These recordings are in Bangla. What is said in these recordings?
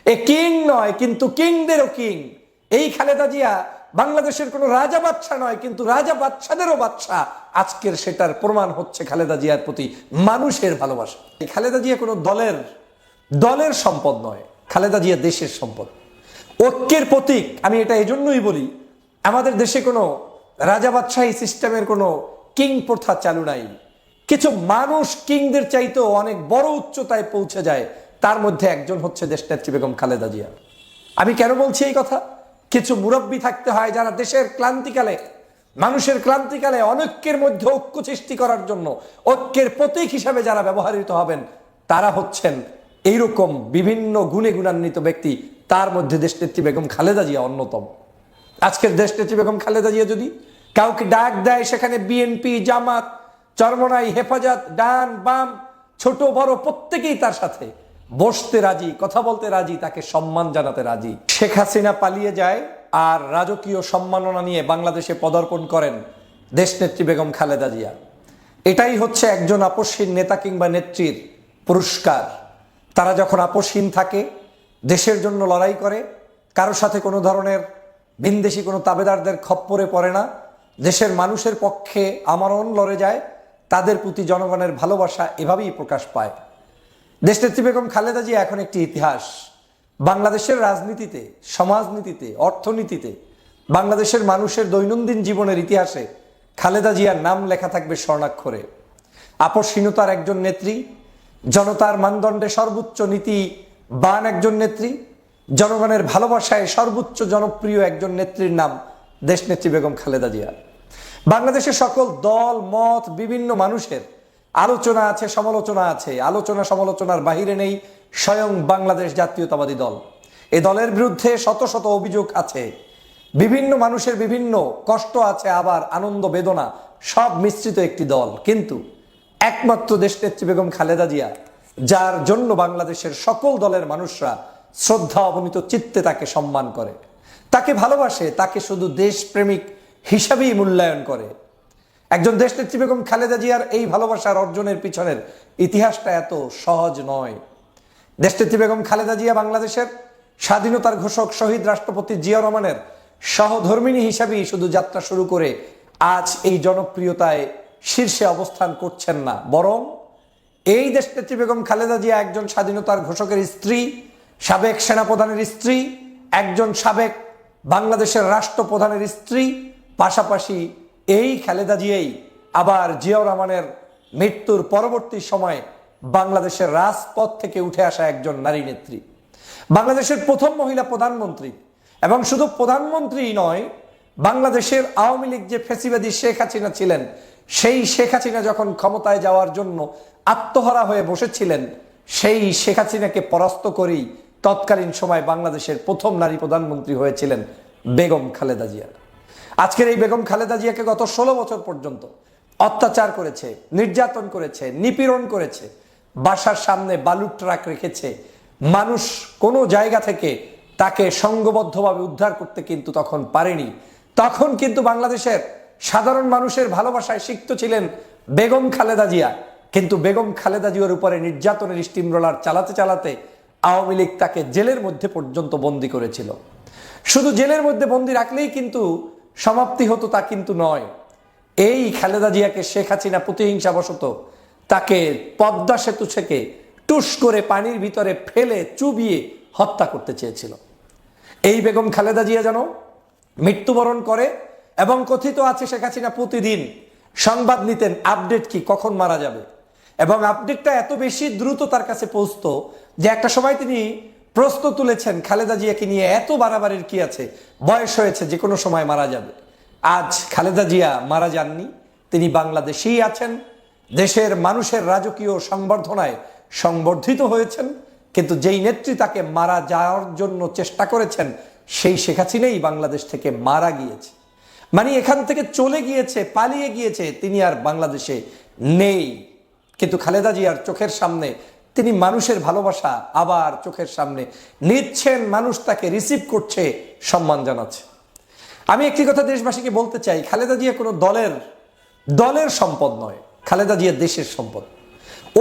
এ কিং নয় কিন্তু কিংদেরও কিং। এই খালেদা জিয়া বাংলাদেশের কোনো রাজা বাদশা নয় কিন্তু রাজা বাদশাদেরও বাদশা। আজকের সেটার প্রমাণ হচ্ছে খালেদা জিয়ার প্রতি মানুষের ভালোবাসা। খালেদা জিয়া কোনো দলের সম্পদ নয়, খালেদা জিয়া দেশের সম্পদ, ঐক্যের প্রতীক। আমি এটা এজন্যই বলি, আমাদের দেশে কোনো রাজা বাদশাহী সিস্টেমের কোনো কিং প্রথা চালু নাই। কিছু মানুষ কিংদের চাইতেও অনেক বড় উচ্চতায় পৌঁছে যায়, তার মধ্যে একজন হচ্ছে দেশনেত্রী বেগম খালেদা জিয়া। আমি কেন বলছি এই কথা? কিছু মুরব্বী থাকতে হয় যারা দেশের ক্লান্তিকালে, মানুষের ক্লান্তিকালে অনৈক্যের মধ্যে ঐক্য সৃষ্টি করার জন্য ঐক্যের প্রতীক হিসাবে যারা ব্যবহৃত হবেন, তারা হচ্ছেন এইরকম বিভিন্ন গুণে গুণান্বিত ব্যক্তি। তার মধ্যে দেশনেত্রী বেগম খালেদা জিয়া অন্যতম। আজকের দেশনেত্রী বেগম খালেদা জিয়া যদি কাউকে ডাক দেয়, সেখানে বিএনপি, জামাত, চরমনাই, হেফাজত, ডান বাম, ছোট বড় প্রত্যেকেই তার সাথে বসতে রাজি, কথা বলতে রাজি, তাকে সম্মান জানাতে রাজি। শেখ হাসিনা পালিয়ে যায় আর রাজকীয় সম্মাননা নিয়ে বাংলাদেশে পদার্পণ করেন দেশনেত্রী বেগম খালেদা জিয়া। এটাই হচ্ছে একজন আপসহীন নেতা কিংবা নেত্রীর পুরস্কার। তারা যখন আপসহীন থাকে, দেশের জন্য লড়াই করে, কারোর সাথে কোনো ধরনের ভিনদেশি কোনো তাবেদারদের খপ্পরে পড়ে না, দেশের মানুষের পক্ষে আমরণ লড়ে যায়, তাদের প্রতি জনগণের ভালোবাসা এভাবেই প্রকাশ পায়। দেশনেত্রী বেগম খালেদা জিয়া এখন একটি ইতিহাস। বাংলাদেশের রাজনীতিতে, সমাজনীতিতে, অর্থনীতিতে, বাংলাদেশের মানুষের দৈনন্দিন জীবনের ইতিহাসে খালেদা জিয়ার নাম লেখা থাকবে স্বর্ণাক্ষরে। আপসহীনতার একজন নেত্রী, জনতার মানদণ্ডে সর্বোচ্চ নীতিবান একজন নেত্রী, জনগণের ভালোবাসায় সর্বোচ্চ জনপ্রিয় একজন নেত্রীর নাম দেশনেত্রী বেগম খালেদা জিয়া। বাংলাদেশের সকল দল মত, বিভিন্ন মানুষের আলোচনা আছে, সমালোচনা আছে। আলোচনা সমালোচনার বাহিরে নেই স্বয়ং বাংলাদেশ জাতীয়তাবাদী দল। এই দলের বিরুদ্ধে শত শত অভিযোগ আছে, বিভিন্ন মানুষের বিভিন্ন কষ্ট আছে, আবার আনন্দ বেদনা সব মিশ্রিত একটি দল। কিন্তু একমাত্র দেশনেত্রী বেগম খালেদা জিয়া, যার জন্য বাংলাদেশের সকল দলের মানুষরা শ্রদ্ধা অবনীত চিত্তে তাকে সম্মান করে, তাকে ভালোবাসে, তাকে শুধু দেশপ্রেমিক হিসাবেই মূল্যায়ন করে। একজন দেশনেত্রী বেগম খালেদা জিয়ার এই ভালোবাসার অর্জনের পিছনের ইতিহাসটা এত সহজ নয়। দেশনেত্রী বেগম খালেদা জিয়া বাংলাদেশের স্বাধীনতার ঘোষক শহীদ রাষ্ট্রপতি জিয়া রহমানের সহধর্মিণী হিসাবেই শুধু যাত্রা শুরু করে আজ এই জনপ্রিয়তায় শীর্ষে অবস্থান করছেন না, বরং এই দেশনেত্রী বেগম খালেদা জিয়া একজন স্বাধীনতার ঘোষকের স্ত্রী, সাবেক সেনাপ্রধানের স্ত্রী, একজন সাবেক বাংলাদেশের রাষ্ট্রপ্রধানের স্ত্রী, পাশাপাশি এই খালেদা জিয়াই আবার জিয়াউর রহমানের মৃত্যুর পরবর্তী সময়ে বাংলাদেশের রাজপথ থেকে উঠে আসা একজন নারী নেত্রী, বাংলাদেশের প্রথম মহিলা প্রধানমন্ত্রী। এবং শুধু প্রধানমন্ত্রী নয়, বাংলাদেশের আওয়ামী লীগ যে ফ্যাসিবাদী শেখ হাসিনা ছিলেন, সেই শেখ হাসিনা যখন ক্ষমতায় যাওয়ার জন্য আত্মহারা হয়ে বসেছিলেন, সেই শেখ হাসিনাকে পরাস্ত করেই তৎকালীন সময় বাংলাদেশের প্রথম নারী প্রধানমন্ত্রী হয়েছিলেন বেগম খালেদা জিয়া। আজকের এই বেগম খালেদা জিয়াকে গত 16 বছর পর্যন্ত অত্যাচার করেছে, নির্যাতন করেছে, নিপীড়ন করেছে, বাসার সামনে বালুর ট্রাক রেখেছে। মানুষ কোনো জায়গা থেকে তাকে সংঘবদ্ধভাবে উদ্ধার করতে কিন্তু তখন পারেনি। তখন কিন্তু বাংলাদেশের সাধারণ মানুষের ভালোবাসায় সিক্ত ছিলেন বেগম খালেদা জিয়া। কিন্তু বেগম খালেদা জিয়ার উপরে নির্যাতনের স্টিমরোলার চালাতে চালাতে আওয়ামী লীগ তাকে জেলের মধ্যে পর্যন্ত বন্দী করেছিল। শুধু জেলের মধ্যে বন্দী রাখলেই কিন্তু সমাপ্তি হতো তা কিন্তু নয়। এই খালেদা জিয়াকে শেখ হাসিনা প্রতিহিংসাবশত তাকে পদ্মা সেতু থেকে টুস করে পানির ভিতরে ফেলে চুবিয়ে হত্যা করতে চেয়েছিল। এই বেগম খালেদা জিয়া যেন মৃত্যুবরণ করে, এবং কথিত আছে শেখ হাসিনা প্রতিদিন সংবাদ নিতেন আপডেট কি, কখন মারা যাবে। এবং আপডেটটা এত বেশি দ্রুত তার কাছে পৌঁছতো যে একটা সময় তিনি প্রশ্ন তুলেছেন খালেদা জিয়াকে নিয়ে, এত বাড়াবাড়ির কি আছে, বয়স হয়েছে, যে কোনো সময় মারা যাবে। আজ খালেদা জিয়া মারা যাননি, তিনি বাংলাদেশেই আছেন, দেশের মানুষের রাজকীয় সংবর্ধনায় সংবর্ধিত হয়েছেন। কিন্তু যেই নেত্রী তাকে মারা যাওয়ার জন্য চেষ্টা করেছেন, সেই শেখ হাসিনাই বাংলাদেশ থেকে মারা গিয়েছে, মানে এখান থেকে চলে গিয়েছে, পালিয়ে গিয়েছে, তিনি আর বাংলাদেশে নেই। কিন্তু খালেদা জিয়ার চোখের সামনে তিনি মানুষের ভালোবাসা আবার চোখের সামনে নিচ্ছেন, মানুষ তাকে রিসিভ করছে, সম্মান জানাচ্ছে। আমি একটি কথা দেশবাসীকে বলতে চাই, খালেদা জিয়া কোনো দলের সম্পদ নয়, খালেদা জিয়া দেশের সম্পদ,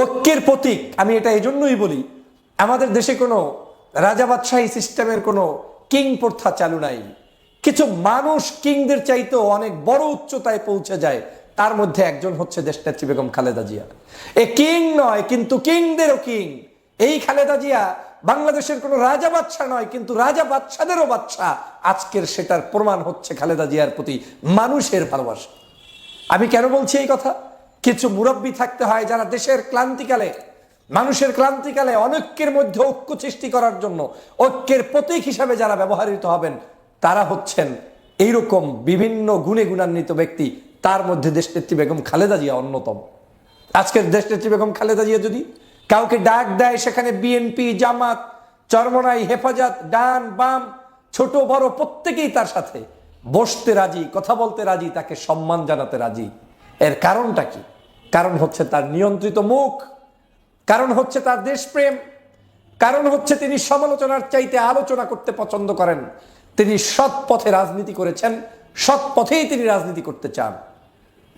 ঐক্যের প্রতীক। আমি এটা এজন্যই বলি, আমাদের দেশে কোনো রাজা বাদশাহী সিস্টেমের কোনো কিং প্রথা চালু নাই। কিছু মানুষ কিংদের চাইতেও অনেক বড় উচ্চতায় পৌঁছে যায়, তার মধ্যে একজন হচ্ছে দেশনেত্রী বেগম খালেদা জিয়া। এ কিং নয়, কিন্তু কিংদেরও কিং। এই খালেদা জিয়া বাংলাদেশের কোনো রাজা বাদশাহ নয়, কিন্তু রাজা বাদশাদেরও বাদশাহ। আজকের সেটার প্রমাণ হচ্ছে খালেদা জিয়ার প্রতি মানুষের ভালোবাসা। আমি কেন বলছি এই কথা? কিছু মুরব্বী থাকতে হয় যারা দেশের ক্লান্তিকালে, মানুষের ক্লান্তিকালে অনৈক্যের মধ্যে ঐক্য সৃষ্টি করার জন্য ঐক্যের প্রতীক হিসাবে যারা ব্যবহৃত হবেন, তারা হচ্ছেন এইরকম বিভিন্ন গুণে গুণান্বিত ব্যক্তি। তার মধ্যে দেশনেত্রী বেগম খালেদা জিয়া অন্যতম। আজকের দেশনেত্রী বেগম খালেদা জিয়া যদি কাউকে ডাক দেয়, সেখানে বিএনপি, জামাত, চরমনাই, হেফাজত, ডান বাম, ছোট বড় প্রত্যেকেই তার সাথে বসতে রাজি, কথা বলতে রাজি, তাকে সম্মান জানাতে রাজি। এর কারণটা কি? কারণ হচ্ছে তার নিয়ন্ত্রিত মুখ, কারণ হচ্ছে তার দেশপ্রেম, কারণ হচ্ছে তিনি সমালোচনার চাইতে আলোচনা করতে পছন্দ করেন। তিনি সৎ পথে রাজনীতি করেছেন, সৎ পথেই তিনি রাজনীতি করতে চান।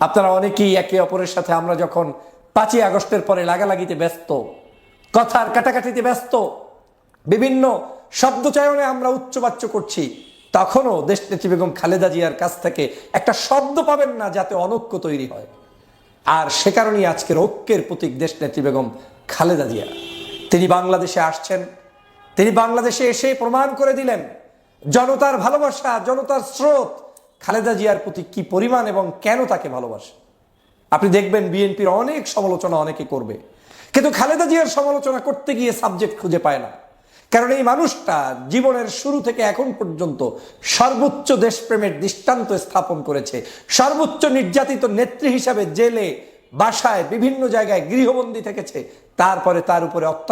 আপনারা অনেকেই একে অপরের সাথে, আমরা যখন 5ই আগস্টের পরে লাগালাগিতে ব্যস্ত, কথার কাটাকাটিতে ব্যস্ত, বিভিন্ন শব্দচয়নে আমরা উচ্চবাচ্য করছি, তখনও দেশনেত্রী বেগম খালেদা জিয়ার কাছ থেকে একটা শব্দ পাবেন না যাতে অনৈক্য তৈরি হয়। আর সে কারণেই আজকের ঐক্যের প্রতীক দেশনেত্রী বেগম খালেদা জিয়া। তিনি বাংলাদেশে আসছেন, তিনি বাংলাদেশে এসে প্রমাণ করে দিলেন জনতার ভালোবাসা, জনতার স্রোত খালেদা জিয়ার প্রতি কি পরিমাণ এবং কেন তাকে ভালোবাসে। আপনি দেখবেন বিএনপির অনেক সমালোচনা অনেকে করবে, কিন্তু খালেদা জিয়ার সমালোচনা করতে গিয়ে সাবজেক্ট খুঁজে পায় না। কারণ এই মানুষটা জীবনের শুরু থেকে এখন পর্যন্ত সর্বোচ্চ দেশপ্রেমের দৃষ্টান্ত স্থাপন করেছে। সর্বোচ্চ নির্যাতিত নেত্রী হিসাবে জেলে, বাসায়, বিভিন্ন জায়গায় গৃহবন্দী থেকেছে, তারপরে তার উপরে অত্যাচার